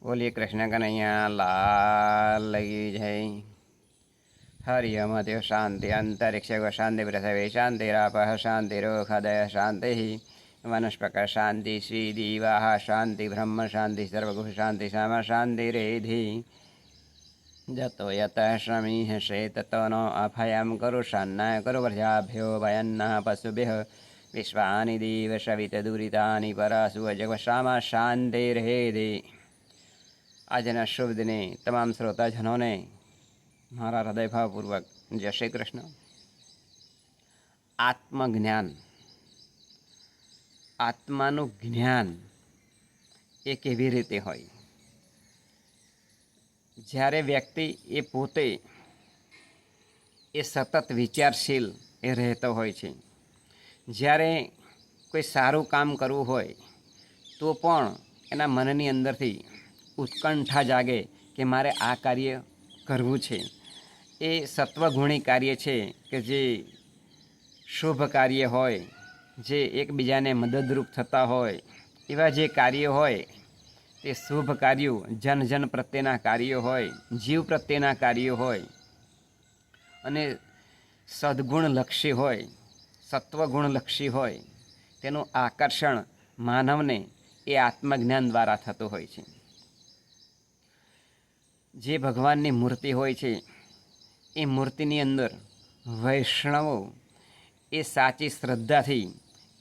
बोलिए कृष्ण कन्हैया लाल की जय। हरिओम देव शांति अंतरिक्ष शांति पृथ्वी शांतिरापः शांतिरोखदय शांति वनस्पक शांति श्रीदीवा शांति ब्रह्म शांति सर्वगुह शांति सम शांतिरेधि जतो यतः श्रमीहसे ततो नो अभयं कुरुषन्न कुरुवर्याभ्यो वयन्नः पशुभ्यः विश्वानि देव शवितदुरितानि परासु जगवशामा शांतिरेधि। આજના શુભ દિને તમામ શ્રોતાજનોને મારા હૃદયભાવપૂર્વક જય શ્રી કૃષ્ણ। આત્મજ્ઞાન, આત્માનું જ્ઞાન એ કેવી રીતે હોય? જ્યારે વ્યક્તિ એ પોતે એ સતત વિચારશીલ એ રહેતો હોય છે, જ્યારે કોઈ સારું કામ કરવું હોય તો પણ એના મનની અંદરથી ઉત્કંઠા જાગે કે મારે આ કાર્ય કરવું છે। એ સત્વગુણી કાર્ય છે કે જે શુભ કાર્ય હોય, જે એકબીજાને મદદરૂપ થતા હોય, એવા જે કાર્યો હોય તે શુભ કાર્યો, જન જન પ્રત્યેના કાર્યો હોય, જીવ પ્રત્યેના કાર્યો હોય અને સદ્ગુણલક્ષી હોય, સત્વગુણલક્ષી હોય, તેનું આકર્ષણ માનવને એ આત્મજ્ઞાન દ્વારા થતું હોય છે। જે ભગવાનની મૂર્તિ હોય છે એ મૂર્તિની અંદર વૈષ્ણવો એ સાચી શ્રદ્ધાથી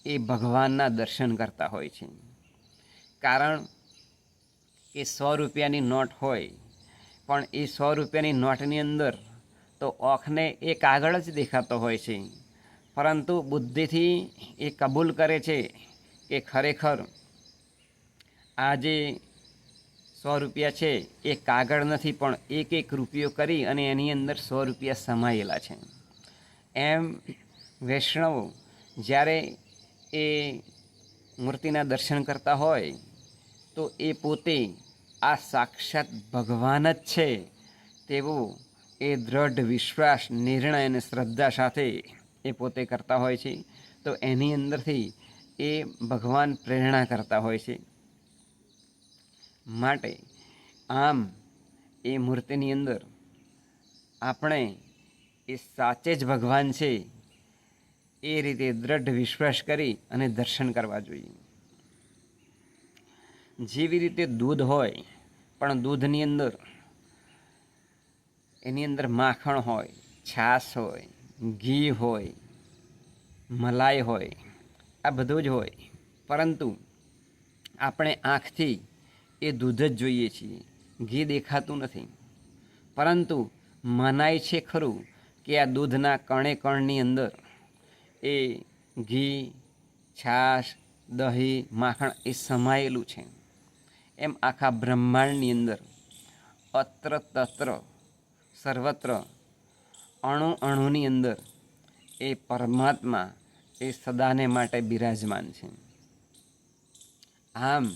એ ભગવાનના દર્શન કરતા હોય છે। કારણ કે 100 રૂપિયાની નોટ હોય પણ એ 100 રૂપિયાની નોટની અંદર તો આંખને એ કાગળ જ દેખાતો હોય છે, પરંતુ બુદ્ધિથી એ કબૂલ કરે છે કે ખરેખર આ જે 100 રૂપિયા છે એ કાગળ નથી, પણ એક એક રૂપિયો કરી અને એની અંદર 100 રૂપિયા સમાયેલા છે। એમ વૈષ્ણવો જ્યારે એ મૂર્તિના દર્શન કરતા હોય તો એ પોતે આ સાક્ષાત ભગવાન જ છે તેવો એ દૃઢ વિશ્વાસ, નિર્ણય અને શ્રદ્ધા સાથે એ પોતે કરતા હોય છે। તો એની અંદરથી એ ભગવાન પ્રેરણા કરતા હોય છે। માટે આમ એ મૂર્તિની અંદર આપણે એ સાચે જ ભગવાન છે એ રીતે દૃઢ વિશ્વાસ કરી અને દર્શન કરવા જોઈએ। જેવી રીતે દૂધ હોય પણ દૂધની અંદર એની અંદર માખણ હોય, છાશ હોય, ઘી હોય, મલાઈ હોય, આ બધું જ હોય, પરંતુ આપણે આંખથી એ દૂધ જ જોઈએ છીએ, ઘી દેખાતું નથી, પરંતુ મનાય છે ખરું કે આ દૂધના કણે કણની અંદર એ ઘી, છાશ, દહીં, માખણ એ સમાયેલું છે। એમ આખા બ્રહ્માંડની અંદર અત્ર તત્ર સર્વત્ર અણુ અણુની અંદર એ પરમાત્મા એ સદાને માટે બિરાજમાન છે। આમ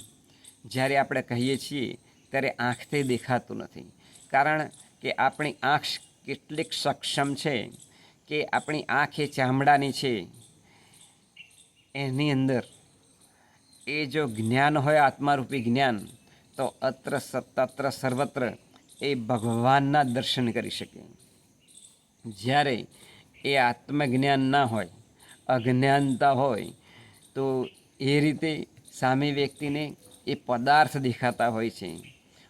જ્યારે આપણે કહીએ છીએ ત્યારે આંખથી દેખાતું નથી, કારણ કે આપણી આંખ કેટલીક સક્ષમ છે કે આપણી આંખ એ ચામડાની છે, એની અંદર એ જો જ્ઞાન હોય, આત્મારૂપી જ્ઞાન, તો અત્ર તત્ર સર્વત્ર એ ભગવાનના દર્શન કરી શકે। જ્યારે એ આત્મજ્ઞાન ના હોય, અજ્ઞાનતા હોય, તો એ રીતે સામે વ્યક્તિને એ પદાર્થ દેખાતા હોય છે,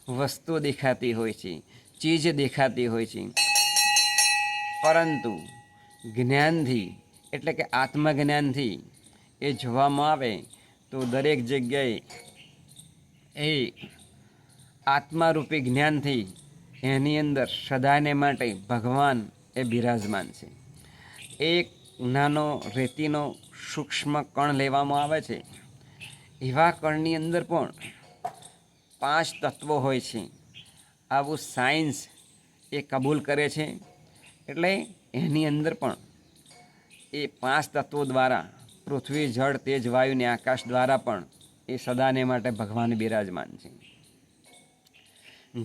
વસ્તુ દેખાતી હોય છે, ચીજ દેખાતી હોય છે, પરંતુ જ્ઞાનથી એટલે કે આત્મજ્ઞાનથી એ જોવામાં આવે તો દરેક જગ્યાએ એ આત્મારૂપી જ્ઞાનથી એની અંદર સદાને માટે ભગવાન એ બિરાજમાન છે। એક નાનો રેતીનો સૂક્ષ્મ કણ લેવામાં આવે છે, એવા કણની અંદર પણ 5 તત્વો હોય છે। આવું સાયન્સ એ કબૂલ કરે છે, એટલે એની અંદર પણ એ 5 તત્વો દ્વારા પૃથ્વી, જળ, તેજ, વાયુ ને આકાશ દ્વારા પણ એ સદાને માટે ભગવાન બિરાજમાન છે।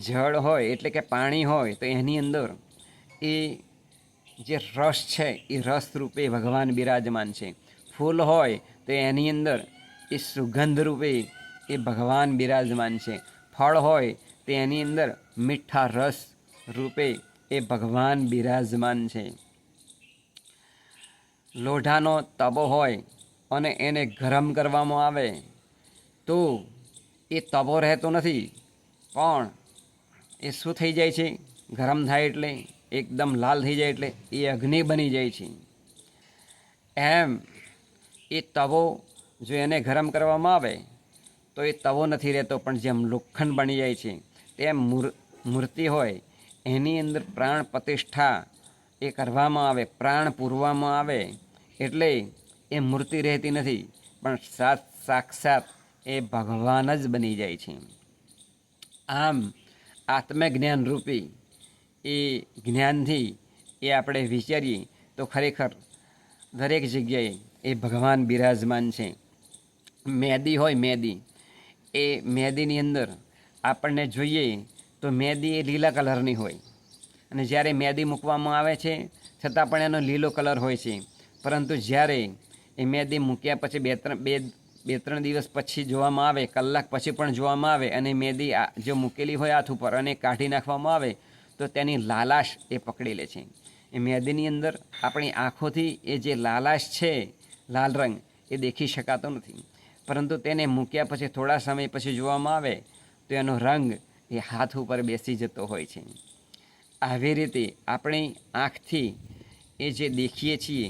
જળ હોય એટલે કે પાણી હોય તો એની અંદર એ જે રસ છે એ રસ રૂપે ભગવાન બિરાજમાન છે। ફૂલ હોય તો એની અંદર એ સુગંધ રૂપે એ ભગવાન બિરાજમાન છે। ફળ હોય તેની અંદર મીઠા રસ રૂપે એ ભગવાન બિરાજમાન છે. લોઢાનો તવો હોય અને એને ગરમ કરવામાં આવે તો એ તવો રહેતો નથી, પણ એ શું થઈ જાય છે? ગરમ થાય એટલે એકદમ લાલ થઈ જાય એટલે એ અગ્નિ બની જાય છે. એમ એ તવો જો એને ગરમ કરવામાં આવે તો એ તવો નથી રહેતો, પણ જેમ લોખંડ બની જાય છે તેમ મૂર્તિ હોય એની અંદર પ્રાણ પ્રતિષ્ઠા એ કરવામાં આવે, પ્રાણ પૂરવામાં આવે એટલે એ મૂર્તિ રહેતી નથી, પણ સાક્ષાત એ ભગવાન જ બની જાય છે. આમ આત્મજ્ઞાન રૂપી એ જ્ઞાનથી એ આપણે વિચારીએ તો ખરેખર દરેક જગ્યાએ એ ભગવાન બિરાજમાન છે. મેદી હોય, મેદી, એ મેદીની અંદર આપણને જોઈએ તો મેદી એ લીલા કલરની હોય, અને જ્યારે મેદી મૂકવામાં આવે છે છતાં પણ એનો લીલો કલર હોય છે. પરંતુ જ્યારે એ મેદી મૂક્યા પછી બે ત્રણ દિવસ પછી જોવામાં આવે, કલાક પછી પણ જોવામાં આવે અને મેદી જો મૂકેલી હોય હાથ ઉપર અને કાઢી નાખવામાં આવે તો તેની લાલાશ એ પકડી લે છે. એ મેદીની અંદર આપણી આંખોથી એ જે લાલાશ છે, લાલ રંગ, એ દેખી શકાતો નથી, પરંતુ તેને મૂક્યા પછી થોડા સમય પછી જોવામાં આવે તો એનો રંગ એ હાથ ઉપર બેસી જતો હોય છે. આવી રીતે આપણી આંખથી એ જે દેખીએ છીએ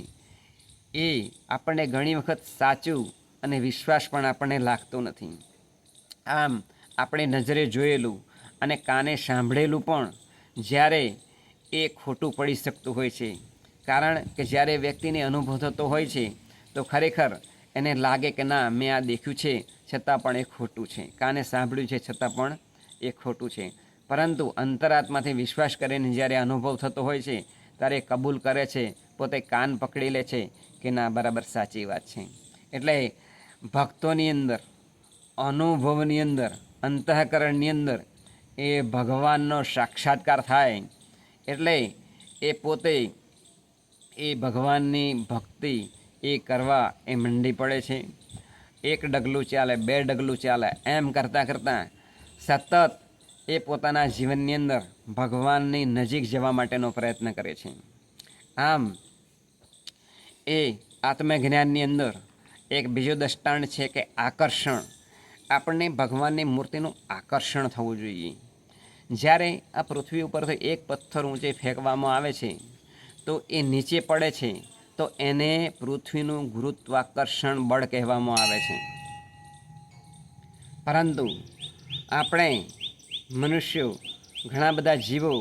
એ આપણને ઘણી વખત સાચું અને વિશ્વાસ પણ આપણને લાગતો નથી. આમ આપણે નજરે જોયેલું અને કાને સાંભળેલું પણ જ્યારે એ ખોટું પડી શકતું હોય છે, કારણ કે જ્યારે વ્યક્તિને અનુભવ થતો હોય છે તો ખરેખર એને લાગે કે ના, મેં આ દેખ્યું છે છતાં પણ એ ખોટું છે, કાને સાંભળ્યું છે છતાં પણ એ ખોટું છે. પરંતુ અંતરાત્માથી વિશ્વાસ કરીને જ્યારે અનુભવ થતો હોય છે ત્યારે કબૂલ કરે છે, પોતે કાન પકડી લે છે કે ના, બરાબર સાચી વાત છે. એટલે ભક્તોની અંદર, અનુભવની અંદર, અંતઃકરણની અંદર એ ભગવાનનો સાક્ષાત્કાર થાય એટલે એ પોતે એ ભગવાનની ભક્તિ એ કરવા એ મંડી પડે છે. એક ડગલું ચાલે, બે ડગલું ચાલે, એમ કરતાં કરતાં સતત એ પોતાના જીવનની અંદર ભગવાનની નજીક જવા માટેનો પ્રયત્ન કરે છે. આમ એ આત્મજ્ઞાનની અંદર એક બીજો દૃષ્ટાંત છે કે આકર્ષણ. આપણને ભગવાનની મૂર્તિનું આકર્ષણ થવું જોઈએ. જ્યારે આ પૃથ્વી ઉપરથી એક પથ્થર ઊંચે ફેંકવામાં આવે છે તો એ નીચે પડે છે તો એને પૃથ્વીનું ગુરુત્વાકર્ષણ બળ કહેવામાં આવે છે. પરંતુ આપણે મનુષ્યો, ઘણા બધા જીવો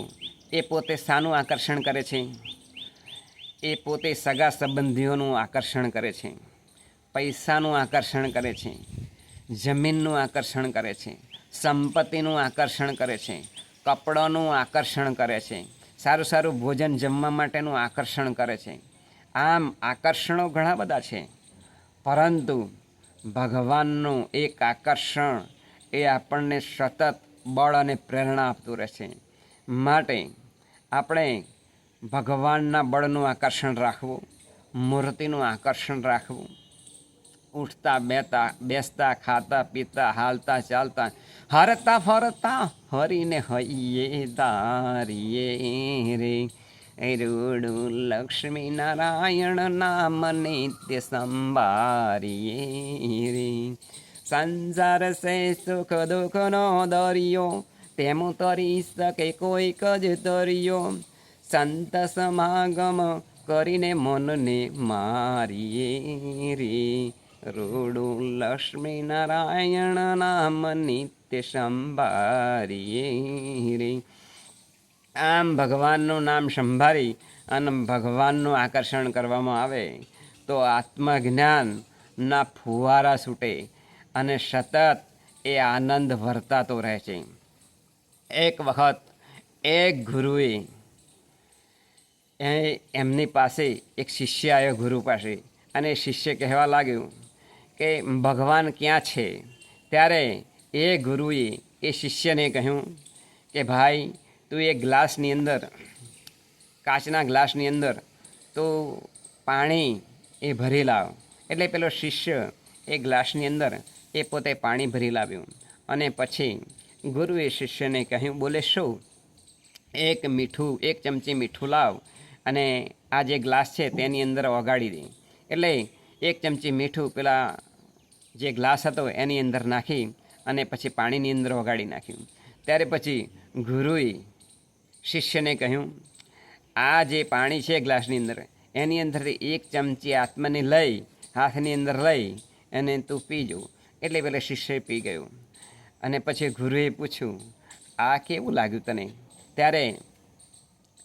એ પોતે શાનું આકર્ષણ કરે છે? એ પોતે સગા સંબંધીઓનું આકર્ષણ કરે છે, પૈસાનું આકર્ષણ કરે છે, જમીનનું આકર્ષણ કરે છે, સંપત્તિનું આકર્ષણ કરે છે, કપડાનું આકર્ષણ કરે છે, સારું સારું ભોજન જમવા માટેનું આકર્ષણ કરે છે. આમ આકર્ષણો ઘણા બધા છે, પરંતુ ભગવાનનું એક આકર્ષણ એ આપણને સતત બળ અને પ્રેરણા આપતું રહે છે. માટે આપણે ભગવાનના બળનું આકર્ષણ રાખવું, મૂર્તિનું આકર્ષણ રાખવું, ઉઠતા બેસતા, ખાતા પીતા, હાલતા ચાલતા, હરતા ફરતા હરીને હૈયે તારીએ રે. રૂડું લક્ષ્મી નારાયણ નામ નિત્ય સંભારીએ રે. સંસાર સે સુખ દુઃખનો દરિયો, તેમ તરી શકે કોઈક જ તરિયો. સંત સમાગમ કરીને મનને મારીએ રે. રૂડું લક્ષ્મી નારાયણ નામ નિત્ય સંભારીએ રે. આમ ભગવાનનું નામ સંભાળી અને ભગવાનનું આકર્ષણ કરવામાં આવે તો આત્મજ્ઞાનના ફુવારા છૂટે અને સતત એ આનંદ વર્તાતો રહે છે. એક વખત એક ગુરુએ એમની પાસે એક શિષ્ય આવ્યો ગુરુ પાસે, અને શિષ્ય કહેવા લાગ્યું કે ભગવાન ક્યાં છે? ત્યારે એ ગુરુએ એ શિષ્યને કહ્યું કે ભાઈ, તું એ ગ્લાસની અંદર, કાચના ગ્લાસની અંદર તો પાણી એ ભરી લાવ. એટલે પેલો શિષ્ય એ ગ્લાસની અંદર એ પોતે પાણી ભરી લાવ્યું અને પછી ગુરુએ શિષ્યને કહ્યું, બોલે શું? એક ચમચી મીઠું લાવ અને આ જે ગ્લાસ છે તેની અંદર ઓગાળી દે. એટલે એક ચમચી મીઠું પેલા જે ગ્લાસ હતો એની અંદર નાખી અને પછી પાણીની અંદર ઓગાળી નાખ્યું. ત્યારે પછી ગુરુએ શિષ્યને કહ્યું, આ જે પાણી છે ગ્લાસની અંદર એની અંદરથી એક ચમચી આત્માને લઈ હાથની અંદર લઈ અને તું પીજો. એટલે પેલા શિષ્યએ પી ગયું. અને પછી ગુરુએ પૂછ્યું, આ કેવું લાગ્યું તને? ત્યારે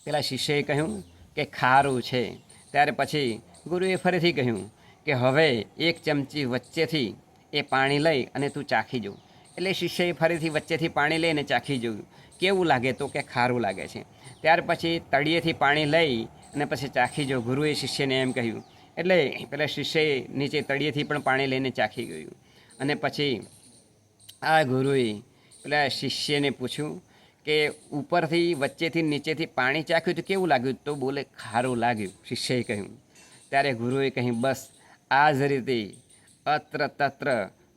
પેલા શિષ્યએ કહ્યું કે ખારું છે. ત્યારે પછી ગુરુએ ફરીથી કહ્યું કે હવે એક ચમચી વચ્ચેથી એ પાણી લઈ અને તું ચાખી જો. એટલે શિષ્યએ ફરીથી વચ્ચેથી પાણી લઈને ચાખી જોયું. કેવું લાગે? તો કે ખારું લાગે છે. ત્યાર પછી તળિયેથી પાણી લઈ અને પછી ચાખી જો, ગુરુએ શિષ્યને એમ કહ્યું. એટલે પેલા શિષ્યએ નીચે તળિયેથી પણ પાણી લઈને ચાખી ગયું. અને પછી આ ગુરુએ પેલા શિષ્યને પૂછ્યું કે ઉપરથી વચ્ચેથી નીચેથી પાણી ચાખ્યું તો કેવું લાગ્યું? તો બોલે ખારું લાગ્યું, શિષ્યએ કહ્યું. ત્યારે ગુરુએ કહ્યું, બસ આ જ રીતે અત્ર તત્ર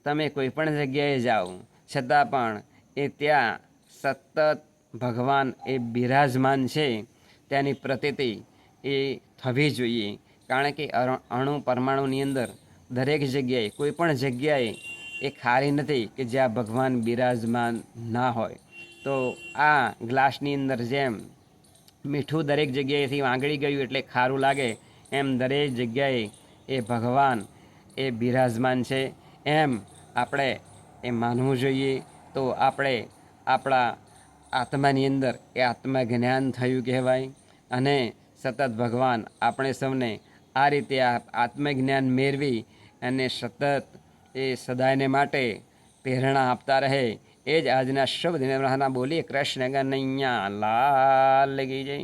તમે કોઈ પણ જગ્યાએ જાઓ છતાં પણ એ ત્યાં સતત ભગવાન એ બિરાજમાન છે ત્યાંની પ્રતીતિ એ થવી જોઈએ. કારણ કે અણુ પરમાણુની અંદર દરેક જગ્યાએ કોઈ પણ જગ્યાએ એ ખાલી નથી કે જ્યાં ભગવાન બિરાજમાન ના હોય. તો આ ગ્લાસની અંદર જેમ મીઠું દરેક જગ્યાએથી વાંગળી ગયું એટલે ખારું લાગે, એમ દરેક જગ્યાએ એ ભગવાન એ બિરાજમાન છે એમ આપણે એ માનવું જોઈએ. તો આપણે આપણા આત્માની અંદર એ આત્મજ્ઞાન થયું કહેવાય. અને સતત ભગવાન આપણે સૌને આ રીતે આત્મજ્ઞાન મેળવી અને સતત એ સદાયને માટે પ્રેરણા આપતા રહે. એ જ આજના શુભ દિને બોલીએ કૃષ્ણ કનૈયા લાલ કી જય.